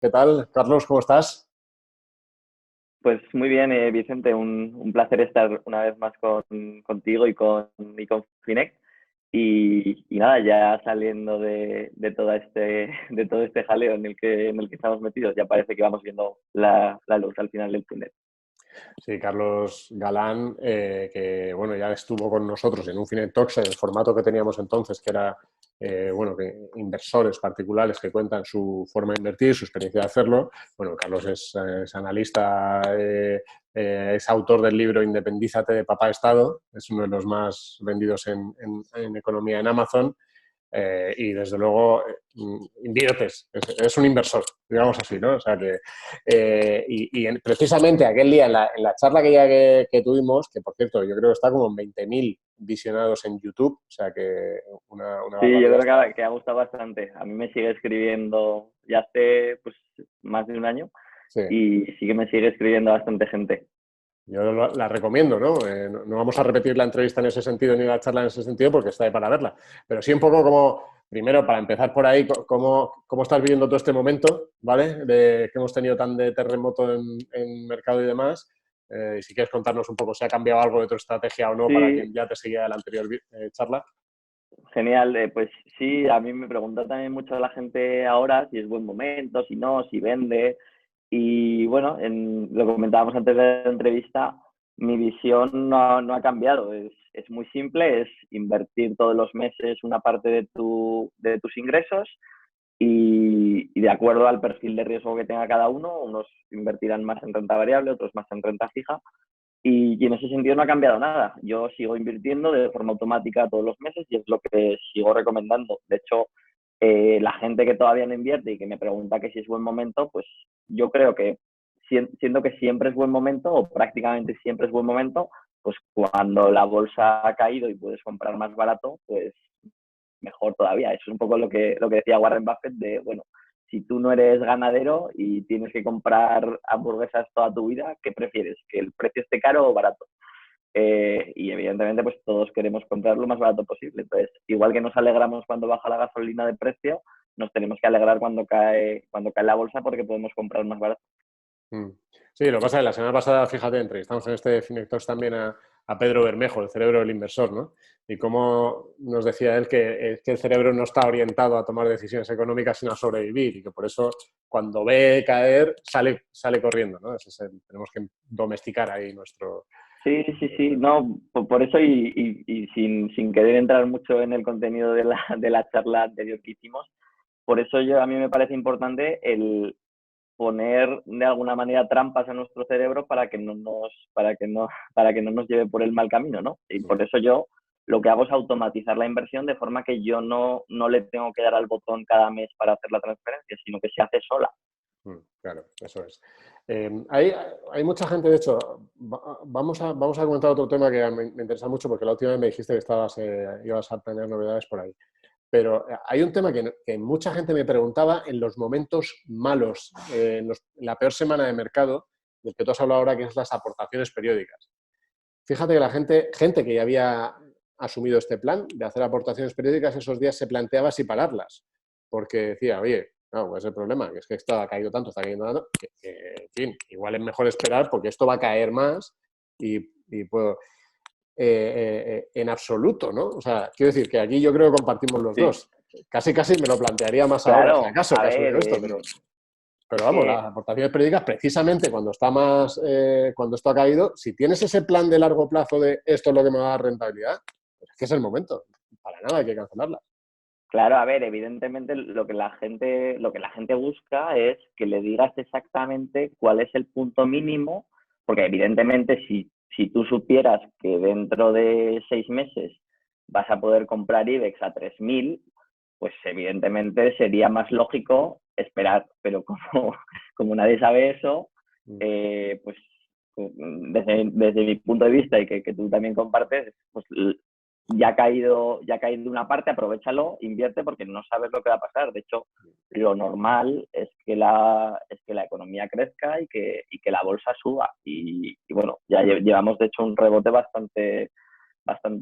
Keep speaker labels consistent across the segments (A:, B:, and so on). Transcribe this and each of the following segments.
A: ¿Qué tal, Carlos? ¿Cómo estás?
B: Pues muy bien, Vicente, un placer estar una vez más contigo y con Finec. Y nada, ya saliendo de de todo este jaleo en el que estamos metidos, ya parece que vamos viendo la luz al final del túnel.
A: Sí, Carlos Galán, que bueno, ya estuvo con nosotros en un Finet Talks, en el formato que teníamos entonces, que era bueno, que inversores particulares que cuentan su forma de invertir, su experiencia de hacerlo. Bueno, Carlos es analista, es autor del libro Independízate de Papá Estado, es uno de los más vendidos en economía en Amazon. Y desde luego inviertes, es un inversor, digamos así, ¿no? O sea que, precisamente aquel día en la charla que tuvimos, que por cierto yo creo que está como en 20.000 visionados en YouTube, o sea que una
B: Sí, yo
A: barbaridad
B: creo
A: está.
B: que ha gustado bastante. A mí me sigue escribiendo ya hace pues, más de un año
A: Sí.
B: y sí que me sigue escribiendo bastante gente.
A: Yo la recomiendo, ¿no? No vamos a repetir la entrevista en ese sentido ni la charla en ese sentido porque está ahí para verla. Pero sí un poco como, primero, para empezar por ahí, cómo estás viviendo todo este momento, ¿vale? Que hemos tenido tan de terremoto en mercado y demás. Y si quieres contarnos un poco si ha cambiado algo de tu estrategia o no para
B: Sí,
A: quien ya te seguía de la anterior charla.
B: genial, pues sí, a mí me pregunta también mucho la gente ahora si es buen momento, si no, si vende. Y bueno, lo que comentábamos antes de la entrevista, mi visión no ha cambiado. Es muy simple, es invertir todos los meses una parte de tus ingresos y de acuerdo al perfil de riesgo que tenga cada uno, unos invertirán más en renta variable, otros más en renta fija. Y en ese sentido no ha cambiado nada. Yo sigo invirtiendo de forma automática todos los meses y es lo que sigo recomendando. De hecho, la gente que todavía no invierte y que me pregunta que si es buen momento, pues yo creo que siendo que siempre es buen momento o prácticamente siempre es buen momento, pues cuando la bolsa ha caído y puedes comprar más barato, pues mejor todavía. Eso es un poco lo que decía Warren Buffett de, bueno, si tú no eres ganadero y tienes que comprar hamburguesas toda tu vida, ¿qué prefieres? ¿Que el precio esté caro o barato? Y evidentemente pues todos queremos comprar lo más barato posible. Entonces, igual que nos alegramos cuando baja la gasolina de precio, nos tenemos que alegrar cuando cae la bolsa porque podemos comprar más barato.
A: Mm. Sí, lo que pasa es que la semana pasada, fíjate, entrevistamos en este Finectos también a Pedro Bermejo, el cerebro del inversor, ¿no? Y cómo nos decía él que el cerebro no está orientado a tomar decisiones económicas, sino a sobrevivir, y que por eso cuando ve caer sale corriendo, ¿no? Tenemos que domesticar ahí nuestro...
B: Sí, sí, sí, no, por eso y sin querer entrar mucho en el contenido de la charla anterior que hicimos, por eso a mí me parece importante el poner de alguna manera trampas a nuestro cerebro para que no nos lleve por el mal camino, ¿no? Y por eso yo lo que hago es automatizar la inversión de forma que yo no le tengo que dar al botón cada mes para hacer la transferencia, sino que se hace sola.
A: Claro, eso es. Hay mucha gente, de hecho, vamos a comentar otro tema que me interesa mucho porque la última vez me dijiste que ibas a tener novedades por ahí. Pero hay un tema que mucha gente me preguntaba en los momentos malos, en la peor semana de mercado, del que tú has hablado ahora, que es las aportaciones periódicas. Fíjate que la gente que ya había asumido este plan de hacer aportaciones periódicas, esos días se planteaba si pararlas, porque decía, oye, no, pues el problema, que es que esto ha caído tanto, está cayendo tanto, en fin, igual es mejor esperar porque esto va a caer más y puedo... en absoluto, ¿no? O sea, quiero decir que aquí yo creo que compartimos los
B: Sí,
A: dos. Casi me lo plantearía más ahora, si
B: claro,
A: acaso,
B: a
A: que ha
B: ver,
A: subido esto, pero
B: es
A: vamos, las
B: que
A: aportaciones periódicas, precisamente cuando está más, cuando esto ha caído, si tienes ese plan de largo plazo de esto es lo que me va a dar rentabilidad, pues es que es el momento. Para nada hay que cancelarla.
B: claro, a ver, evidentemente lo que la gente busca es que le digas exactamente cuál es el punto mínimo, porque evidentemente si tú supieras que dentro de 6 meses vas a poder comprar IBEX a 3.000, pues evidentemente sería más lógico esperar, pero como nadie sabe eso, pues desde mi punto de vista y que tú también compartes, pues ya ha caído una parte, aprovéchalo, invierte porque no sabes lo que va a pasar. De hecho, lo normal es que la economía crezca y que la bolsa suba. Y bueno, ya llevamos de hecho un rebote bastante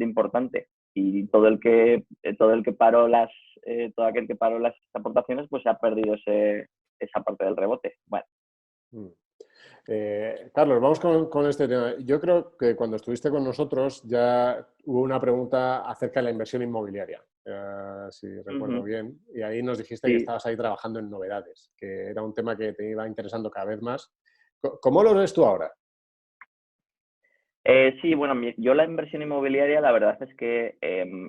B: importante. Y todo aquel que paró las aportaciones, pues se ha perdido esa parte del rebote. Bueno.
A: Mm. Carlos, vamos con este tema. Yo creo que cuando estuviste con nosotros ya hubo una pregunta acerca de la inversión inmobiliaria, si recuerdo bien, y ahí nos dijiste que
B: Sí.
A: estabas ahí trabajando en novedades, que era un tema que te iba interesando cada vez más. ¿Cómo lo ves tú ahora?
B: Sí, bueno, yo la inversión inmobiliaria, la verdad es que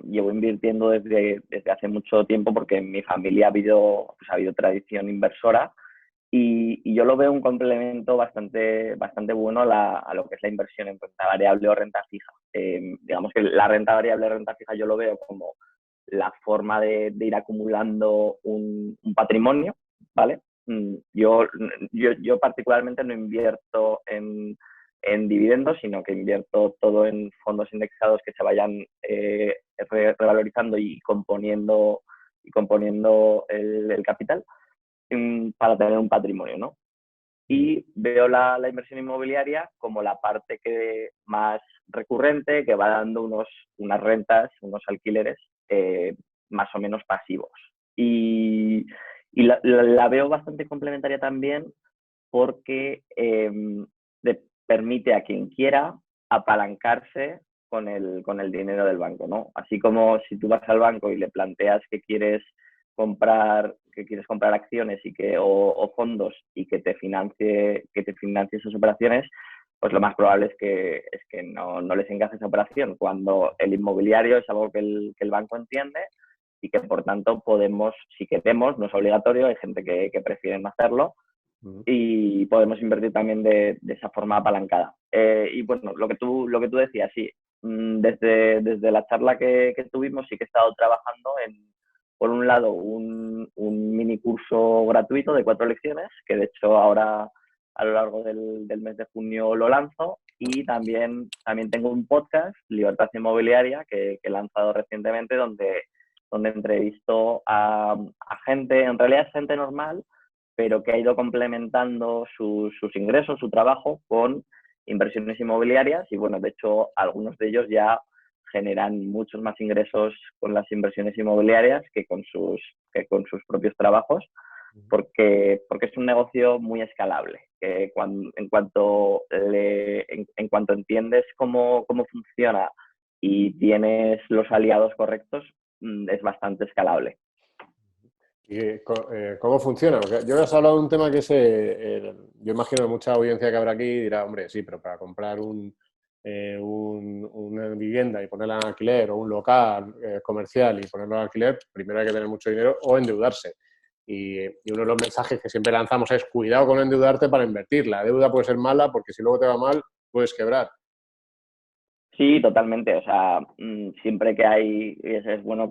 B: llevo invirtiendo desde hace mucho tiempo porque en mi familia ha habido tradición inversora y yo lo veo un complemento bastante bueno a lo que es la inversión en renta variable o renta fija. Digamos que la renta variable o renta fija yo lo veo como la forma de ir acumulando un patrimonio, ¿vale? Yo particularmente no invierto en dividendos, sino que invierto todo en fondos indexados que se vayan revalorizando y componiendo el capital para tener un patrimonio, ¿no? Y veo la inversión inmobiliaria como la parte más recurrente, que va dando unas rentas, unos alquileres más o menos pasivos. Y la veo bastante complementaria también porque permite a quien quiera apalancarse con el dinero del banco, ¿no? Así como si tú vas al banco y le planteas que quieres comprar acciones o fondos y que te financie esas operaciones, pues lo más probable es que no les encaje esa operación, cuando el inmobiliario es algo que el banco entiende y que por tanto podemos, si queremos, no es obligatorio, hay gente que prefiere no hacerlo, y podemos invertir también de esa forma apalancada. Y bueno, lo que tú decías, sí, desde la charla que tuvimos sí que he estado trabajando por un lado, un mini curso gratuito de 4 lecciones, que de hecho ahora a lo largo del mes de junio lo lanzo, y también tengo un podcast, Libertad Inmobiliaria, que he lanzado recientemente, donde entrevisto a gente, en realidad es gente normal, pero que ha ido complementando sus ingresos, su trabajo, con inversiones inmobiliarias, y bueno, de hecho algunos de ellos ya generan muchos más ingresos con las inversiones inmobiliarias que con sus propios trabajos, porque es un negocio muy escalable, que en cuanto entiendes cómo funciona y tienes los aliados correctos, es bastante escalable.
A: ¿Y cómo funciona? Porque yo has hablado de un tema que es, yo imagino que mucha audiencia que habrá aquí dirá, hombre, sí, pero para comprar una vivienda y ponerla en alquiler, o un local comercial y ponerlo en alquiler, primero hay que tener mucho dinero o endeudarse. Y uno de los mensajes que siempre lanzamos es cuidado con endeudarte para invertir. La deuda puede ser mala porque si luego te va mal, puedes quebrar.
B: Sí, totalmente. O sea, siempre que hay, es bueno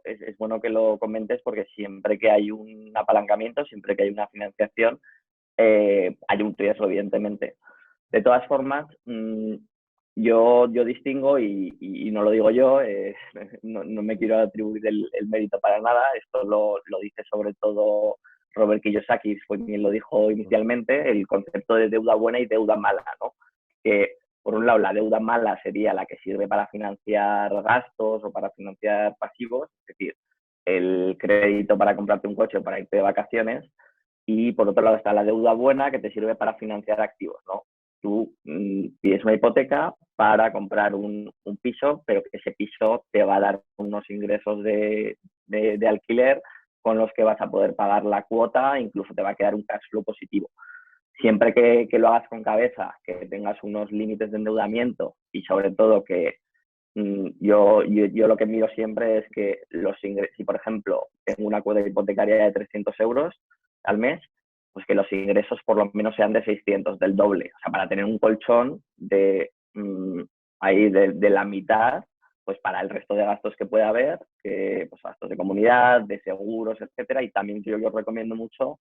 B: es bueno que lo comentes, porque siempre que hay un apalancamiento, siempre que hay una financiación, hay un riesgo, evidentemente. De todas formas, yo distingo, y no lo digo yo, no me quiero atribuir el mérito para nada, esto lo dice sobre todo Robert Kiyosaki, fue quien lo dijo inicialmente, el concepto de deuda buena y deuda mala, ¿no? Que por un lado la deuda mala sería la que sirve para financiar gastos o para financiar pasivos, es decir, el crédito para comprarte un coche o para irte de vacaciones, y por otro lado está la deuda buena, que te sirve para financiar activos, ¿no? Tú pides una hipoteca para comprar un piso, pero que ese piso te va a dar unos ingresos de alquiler con los que vas a poder pagar la cuota, incluso te va a quedar un cash flow positivo. Siempre que lo hagas con cabeza, que tengas unos límites de endeudamiento, y sobre todo que yo lo que miro siempre es que si por ejemplo tengo una cuota hipotecaria de 300 euros al mes, pues que los ingresos por lo menos sean de 600, del doble. O sea, para tener un colchón ahí de la mitad, pues para el resto de gastos que pueda haber, pues gastos de comunidad, de seguros, etcétera. Y también yo recomiendo mucho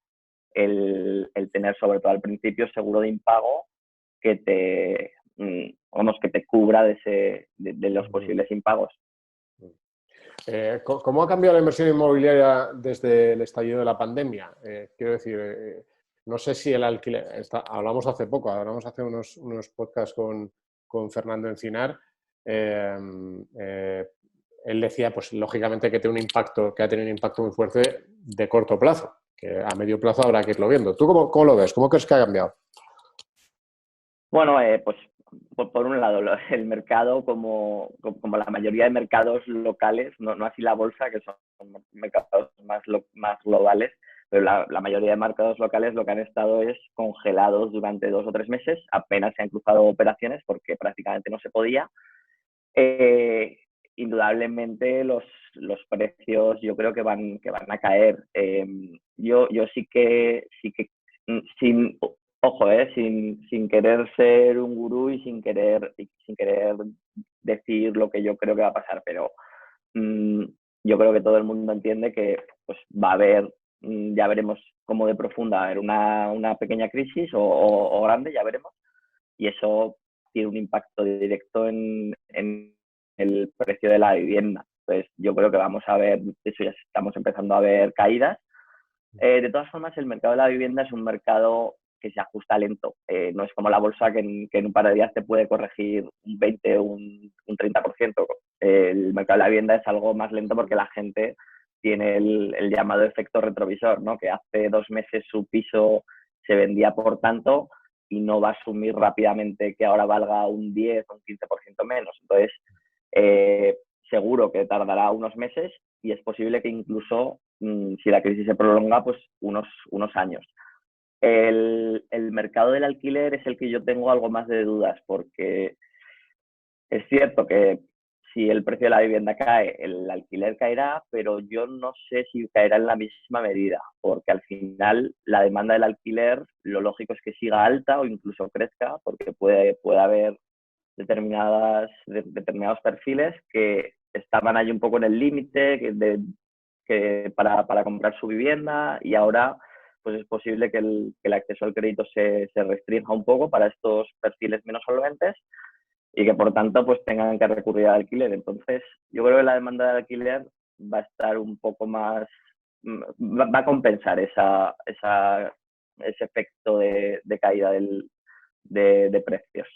B: el tener, sobre todo al principio, seguro de impago que que te cubra de los posibles impagos.
A: ¿Cómo ha cambiado la inversión inmobiliaria desde el estallido de la pandemia? Quiero decir, no sé si el alquiler, hablamos hace unos podcasts con Fernando Encinar. Él decía, pues lógicamente que ha tenido un impacto muy fuerte de corto plazo, que a medio plazo habrá que irlo viendo. ¿Tú cómo lo ves? ¿Cómo crees que ha cambiado?
B: Bueno, pues por un lado, el mercado, como la mayoría de mercados locales, no así la bolsa, que son mercados más globales, pero la mayoría de mercados locales lo que han estado es congelados durante 2 o 3 meses, apenas se han cruzado operaciones porque prácticamente no se podía. Eh, Indudablemente los precios yo creo que van a caer. Yo sí que sin ojo, sin querer ser un gurú y sin querer decir lo que yo creo que va a pasar, pero yo creo que todo el mundo entiende que pues va a haber, ya veremos cómo de profunda, va a haber una pequeña crisis o grande, ya veremos, y eso tiene un impacto directo en el precio de la vivienda. Pues yo creo que vamos a ver, de hecho ya estamos empezando a ver caídas. De todas formas, el mercado de la vivienda es un mercado que se ajusta lento. No es como la bolsa que en un par de días te puede corregir un 20 o un 30%. El mercado de la vivienda es algo más lento porque la gente tiene el llamado efecto retrovisor, ¿no? Que hace 2 meses su piso se vendía por tanto y no va a asumir rápidamente que ahora valga un 10 o un 15% menos. Entonces, seguro que tardará unos meses y es posible que incluso, si la crisis se prolonga, pues unos años. El mercado del alquiler es el que yo tengo algo más de dudas, porque es cierto que si el precio de la vivienda cae, el alquiler caerá, pero yo no sé si caerá en la misma medida, porque al final la demanda del alquiler, lo lógico es que siga alta o incluso crezca, porque puede haber determinados perfiles que estaban ahí un poco en el límite para comprar su vivienda, y ahora pues es posible que el acceso al crédito se restrinja un poco para estos perfiles menos solventes y que por tanto pues tengan que recurrir al alquiler. Entonces yo creo que la demanda de alquiler va a estar un poco más, va a compensar ese efecto de caída de precios.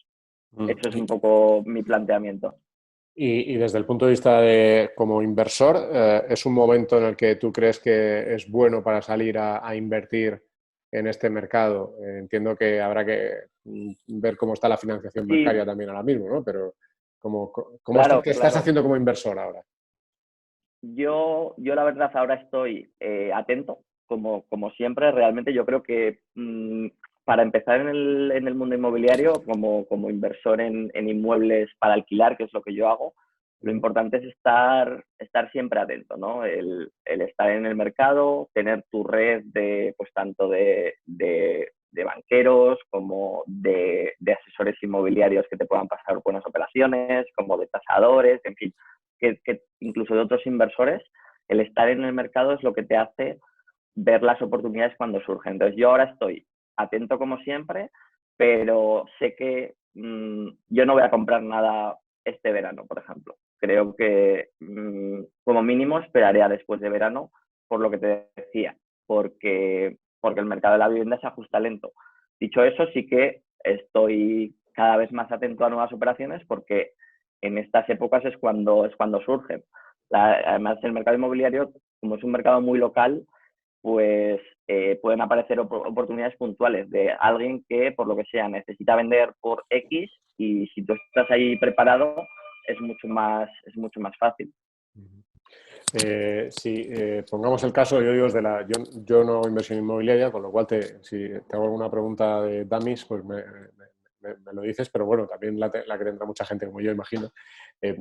B: Eso es un poco mi planteamiento.
A: Y desde el punto de vista de como inversor, ¿es un momento en el que tú crees que es bueno para salir a invertir en este mercado? Entiendo que habrá que ver cómo está la financiación bancaria
B: Sí,
A: también ahora mismo, ¿no? Pero
B: claro,
A: ¿qué estás
B: claro.
A: haciendo como inversor ahora?
B: Yo la verdad ahora estoy atento, como siempre. Realmente yo creo que para empezar en el mundo inmobiliario, como inversor en inmuebles para alquilar, que es lo que yo hago, lo importante es estar siempre atento, ¿no? El estar en el mercado, tener tu red pues tanto de banqueros como de asesores inmobiliarios que te puedan pasar buenas operaciones, como de tasadores, en fin, que incluso de otros inversores. El estar en el mercado es lo que te hace ver las oportunidades cuando surgen. Entonces yo ahora estoy atento como siempre, pero sé que yo no voy a comprar nada este verano, por ejemplo. Creo que como mínimo esperaré a después de verano, por lo que te decía, porque el mercado de la vivienda se ajusta lento. Dicho eso, sí que estoy cada vez más atento a nuevas operaciones, porque en estas épocas es cuando surgen. Además, el mercado inmobiliario, como es un mercado muy local, pues pueden aparecer oportunidades puntuales de alguien que, por lo que sea, necesita vender por X, y si tú estás ahí preparado, es mucho más fácil.
A: Si pongamos el caso, yo digo, yo no hago inversión inmobiliaria, con lo cual si te hago alguna pregunta de dummies, pues me lo dices, pero bueno, también la que tendrá mucha gente como yo, imagino.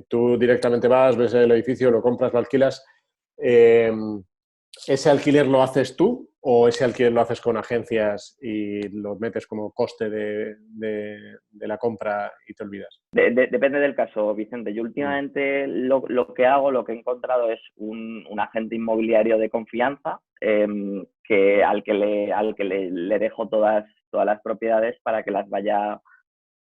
A: Tú directamente vas, ves el edificio, lo compras, lo alquilas. Eh, ¿Ese alquiler lo haces tú o ese alquiler lo haces con agencias y lo metes como coste de la compra y te olvidas?
B: Depende del caso, Vicente. Yo
A: Mm.
B: últimamente lo que hago, lo que he encontrado es un agente inmobiliario de confianza, al que le dejo todas las propiedades para que las vaya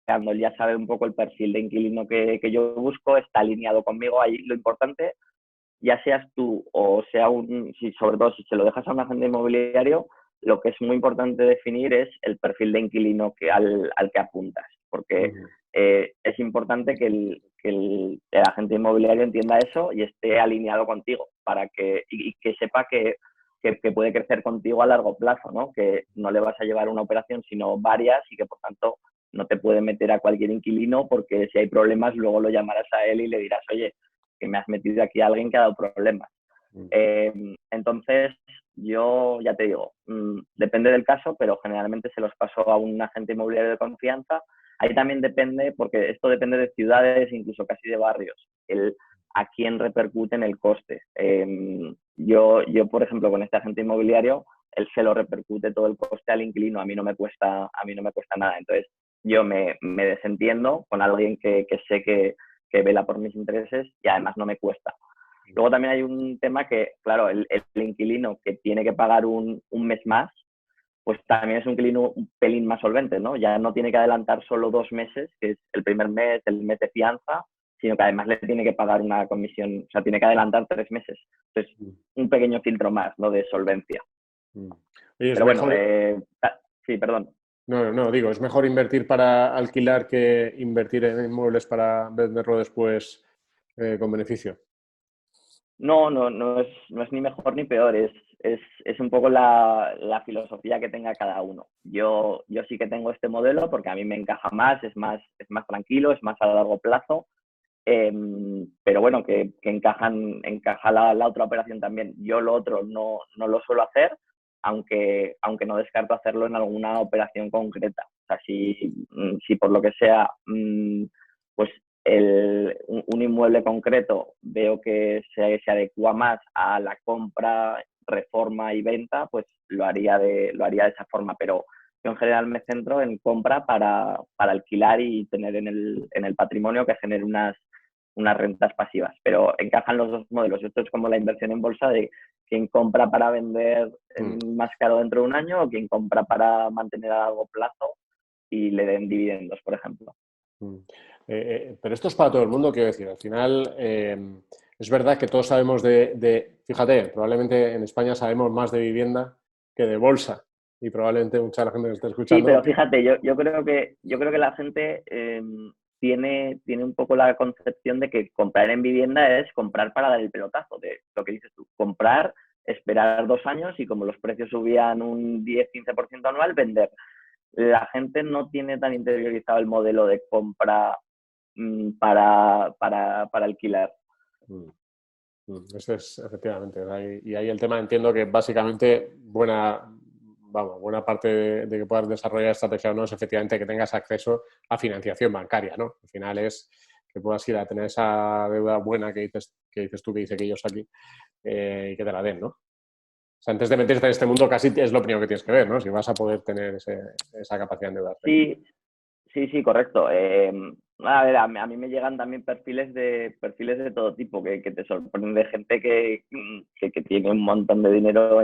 B: creando. Él ya sabe un poco el perfil de inquilino que yo busco, está alineado conmigo. Ahí lo importante, ya seas tú o sea sobre todo si se lo dejas a un agente inmobiliario, lo que es muy importante definir es el perfil de inquilino al que apuntas, porque
A: Mm.
B: es importante que el agente inmobiliario entienda eso y esté alineado contigo, y que sepa que que puede crecer contigo a largo plazo, ¿no? Que no le vas a llevar una operación, sino varias, y que por tanto no te puede meter a cualquier inquilino, porque si hay problemas luego lo llamarás a él y le dirás, oye, que me has metido aquí a alguien que ha dado problemas. Entonces, yo ya te digo, depende del caso, pero generalmente se los paso a un agente inmobiliario de confianza. Ahí también depende, porque esto depende de ciudades, incluso casi de barrios, a quién repercute en el coste. Yo, por ejemplo, con este agente inmobiliario, él se lo repercute todo el coste al inquilino, a mí no me cuesta nada. Entonces, yo me desentiendo con alguien que sé que vela por mis intereses y además no me cuesta. Luego también hay un tema que, claro, el inquilino que tiene que pagar un mes más, pues también es un inquilino un pelín más solvente, ¿no? Ya no tiene que adelantar solo 2 meses, que es el primer mes, el mes de fianza, sino que además le tiene que pagar una comisión, o sea, tiene que adelantar 3 meses. Entonces, un pequeño filtro más, ¿no? De solvencia.
A: Oye,
B: Pero bueno, sí, perdón.
A: No, digo, es mejor invertir para alquilar que invertir en inmuebles para venderlo después con beneficio.
B: No es ni mejor ni peor, es un poco la filosofía que tenga cada uno. Yo sí que tengo este modelo porque a mí me encaja más, es más tranquilo, es más a largo plazo, pero bueno, que encaja la otra operación también. Yo lo otro no lo suelo hacer, aunque no descarto hacerlo en alguna operación concreta. O sea, si por lo que sea, pues un inmueble concreto veo que se adecua más a la compra, reforma y venta, pues lo haría de esa forma, pero yo en general me centro en compra para alquilar y tener en el patrimonio que genere unas rentas pasivas, pero encajan los dos modelos. Esto es como la inversión en bolsa de quien compra para vender más caro dentro de un año o quien compra para mantener a largo plazo y le den dividendos, por ejemplo.
A: Pero esto es para todo el mundo, quiero decir. Al final, es verdad que todos sabemos fíjate, probablemente en España sabemos más de vivienda que de bolsa. Y probablemente mucha de la gente que esté escuchando.
B: Sí, pero fíjate, yo creo que la gente tiene un poco la concepción de que comprar en vivienda es comprar para dar el pelotazo, de lo que dices tú, comprar, esperar 2 años y como los precios subían un 10-15% anual, vender. La gente no tiene tan interiorizado el modelo de compra para alquilar.
A: Eso es, efectivamente. Y ahí el tema, entiendo que básicamente buena parte de que puedas desarrollar estrategia o no es efectivamente que tengas acceso a financiación bancaria, ¿no? Al final es que puedas ir a tener esa deuda buena que dices tú, que dice que ellos aquí, y que te la den, ¿no? O sea, antes de meterte en este mundo casi es lo primero que tienes que ver, ¿no? Si vas a poder tener esa capacidad de endeudarte.
B: Sí, correcto. A ver, a mí me llegan también perfiles de todo tipo, que te sorprende gente que tiene un montón de dinero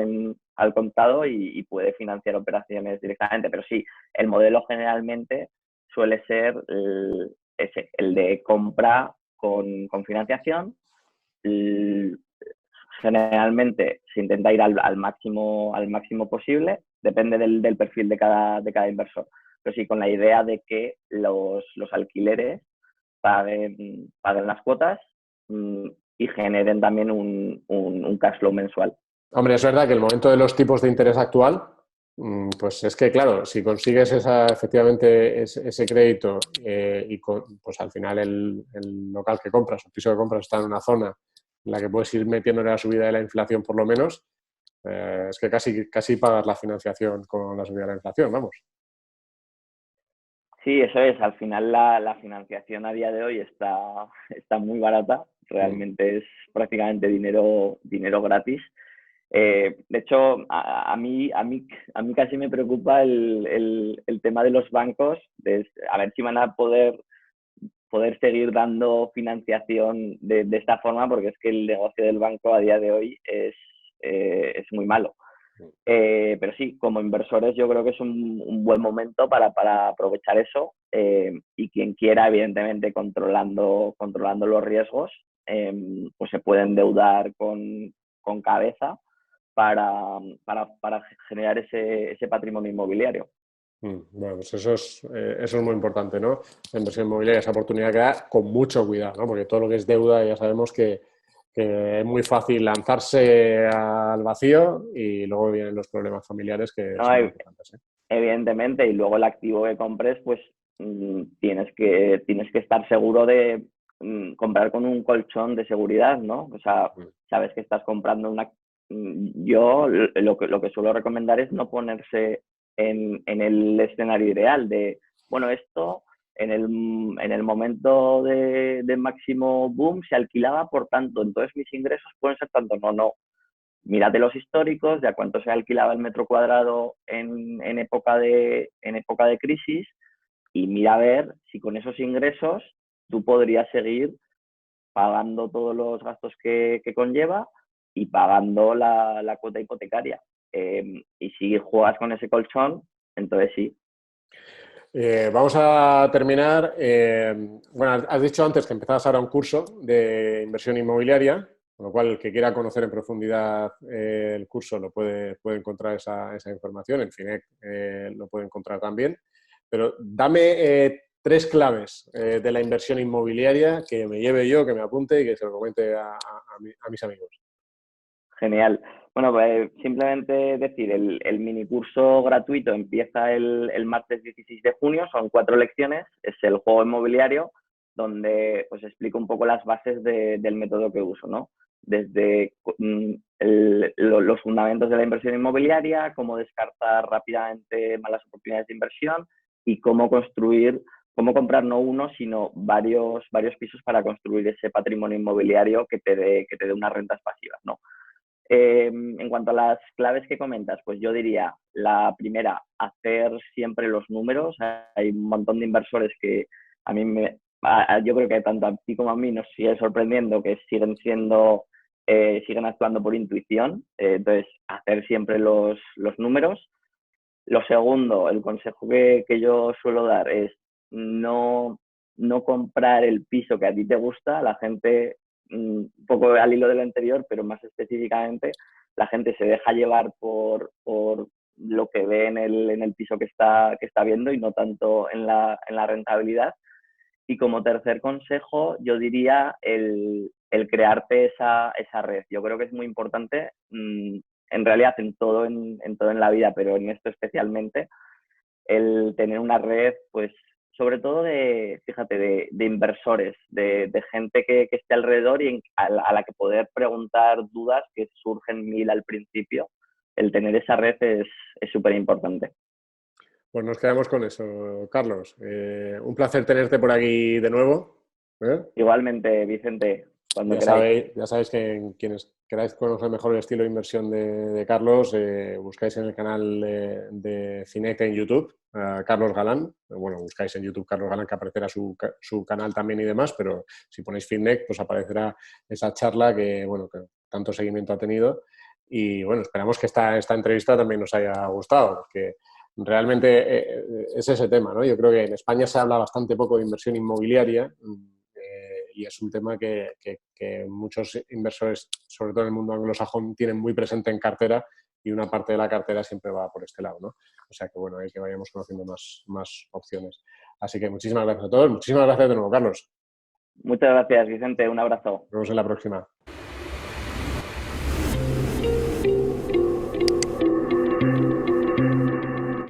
B: al contado y puede financiar operaciones directamente. Pero sí, el modelo generalmente suele ser el de compra con financiación. Generalmente se intenta ir al máximo posible, depende del perfil de cada inversor. Pero sí, con la idea de que los alquileres paguen las cuotas y generen también un cash flow mensual.
A: Hombre, es verdad que el momento de los tipos de interés actual, pues es que, claro, si consigues efectivamente ese crédito y pues al final el local que compras, el piso que compras está en una zona en la que puedes ir metiéndole la subida de la inflación por lo menos, es que casi pagas la financiación con la subida de la inflación, vamos.
B: Sí, eso es. Al final la financiación a día de hoy está muy barata. Realmente es prácticamente dinero gratis. De hecho, a mí casi me preocupa el tema de los bancos, a ver si van a poder seguir dando financiación de esta forma, porque es que el negocio del banco a día de hoy es muy malo. Pero sí, como inversores yo creo que es un buen momento para aprovechar eso, y quien quiera, evidentemente, controlando los riesgos, pues se puede endeudar con cabeza para generar ese patrimonio inmobiliario.
A: Bueno, pues eso es muy importante, ¿no? La inversión inmobiliaria, esa oportunidad que da con mucho cuidado, ¿no? Porque todo lo que es deuda ya sabemos que que es muy fácil lanzarse al vacío y luego vienen los problemas familiares que
B: No,
A: son muy importantes, ¿eh?
B: evidentemente, y luego el activo que compres, pues tienes que estar seguro de comprar con un colchón de seguridad, ¿no? O sea, sabes que estás comprando una... Yo lo que suelo recomendar es no ponerse en el escenario ideal de, bueno, esto en el momento de máximo boom se alquilaba por tanto, entonces mis ingresos pueden ser tanto. No, no. Mírate los históricos de a cuánto se alquilaba el metro cuadrado en época de crisis y mira a ver si con esos ingresos tú podrías seguir pagando todos los gastos que conlleva y pagando la cuota hipotecaria. Y si juegas con ese colchón, entonces sí.
A: Vamos a terminar. Bueno, has dicho antes que empezabas ahora un curso de inversión inmobiliaria, con lo cual el que quiera conocer en profundidad el curso lo puede encontrar esa información. En FINEC lo puede encontrar también. Pero dame 3 claves de la inversión inmobiliaria que me lleve yo, que me apunte y que se lo comente a mis amigos.
B: Genial. Bueno, pues simplemente decir, el minicurso gratuito empieza el martes 16 de junio, son 4 lecciones, es el juego inmobiliario, donde pues explico un poco las bases del método que uso, ¿no? Desde los fundamentos de la inversión inmobiliaria, cómo descartar rápidamente malas oportunidades de inversión y cómo comprar no uno, sino varios pisos para construir ese patrimonio inmobiliario que te dé unas rentas pasivas, ¿no? En cuanto a las claves que comentas, pues yo diría, la primera, hacer siempre los números. Hay un montón de inversores que a mí yo creo que tanto a ti como a mí nos sigue sorprendiendo que siguen actuando por intuición. Entonces, hacer siempre los números. Lo segundo, el consejo que yo suelo dar es no comprar el piso que a ti te gusta. La gente, un poco al hilo de lo anterior, pero más específicamente, la gente se deja llevar por lo que ve en el piso que está viendo y no tanto en la rentabilidad. Y como tercer consejo, yo diría el crearte esa red. Yo creo que es muy importante, en realidad en todo en la vida, pero en esto especialmente, el tener una red, pues sobre todo fíjate, de inversores, de gente que esté alrededor y a la que poder preguntar dudas que surgen 1000 al principio. El tener esa red es súper importante.
A: Pues nos quedamos con eso, Carlos. Un placer tenerte por aquí de nuevo, ¿eh?
B: Igualmente, Vicente, cuando queráis.
A: Ya sabéis que quienes queráis conocer mejor el estilo de inversión de Carlos, buscáis en el canal de Cinec en YouTube, Carlos Galán. Bueno, buscáis en YouTube Carlos Galán, que aparecerá su canal también y demás, pero si ponéis Finec, pues aparecerá esa charla que tanto seguimiento ha tenido. Y bueno, esperamos que esta entrevista también nos haya gustado, porque realmente es ese tema, ¿no? Yo creo que en España se habla bastante poco de inversión inmobiliaria. Y es un tema que muchos inversores, sobre todo en el mundo anglosajón, tienen muy presente en cartera y una parte de la cartera siempre va por este lado, ¿no? O sea que, bueno, hay que vayamos conociendo más opciones. Así que muchísimas gracias a todos. Muchísimas gracias de nuevo, Carlos.
B: Muchas gracias, Vicente. Un abrazo.
A: Nos vemos en la próxima.